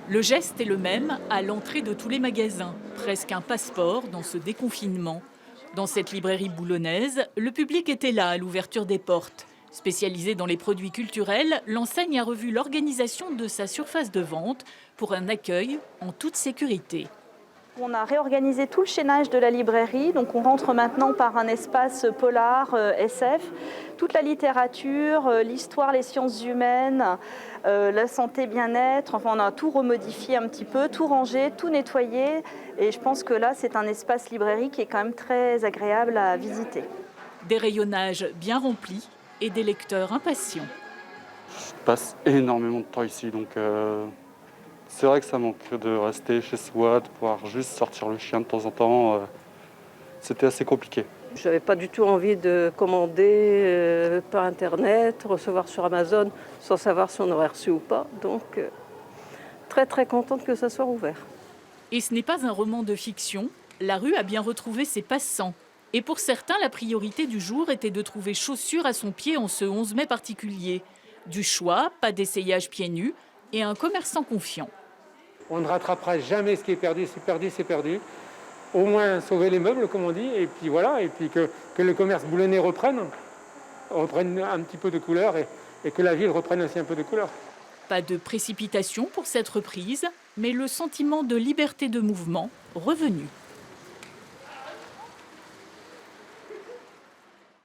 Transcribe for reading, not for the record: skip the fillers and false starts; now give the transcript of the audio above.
Le geste est le même à l'entrée de tous les magasins, presque un passeport dans ce déconfinement. Dans cette librairie boulonnaise, le public était là à l'ouverture des portes. Spécialisée dans les produits culturels, l'enseigne a revu l'organisation de sa surface de vente pour un accueil en toute sécurité. On a réorganisé tout le chaînage de la librairie, donc on rentre maintenant par un espace polar, SF. Toute la littérature, l'histoire, les sciences humaines, la santé, bien-être, enfin on a tout remodifié un petit peu, tout rangé, tout nettoyé. Et je pense que là c'est un espace librairie qui est quand même très agréable à visiter. Des rayonnages bien remplis et des lecteurs impatients. Je passe énormément de temps ici, donc c'est vrai que ça manque de rester chez soi, de pouvoir juste sortir le chien de temps en temps. C'était assez compliqué. Je n'avais pas du tout envie de commander par Internet, recevoir sur Amazon sans savoir si on aurait reçu ou pas. Donc très très contente que ça soit ouvert. Et ce n'est pas un roman de fiction, la rue a bien retrouvé ses passants. Et pour certains, la priorité du jour était de trouver chaussures à son pied en ce 11 mai particulier. Du choix, pas d'essayage pieds nus et un commerçant confiant. On ne rattrapera jamais ce qui est perdu, c'est perdu, c'est perdu. Au moins sauver les meubles, comme on dit, et puis voilà, et puis que le commerce boulonnais reprenne un petit peu de couleur et que la ville reprenne aussi un peu de couleur. Pas de précipitation pour cette reprise, mais le sentiment de liberté de mouvement revenu.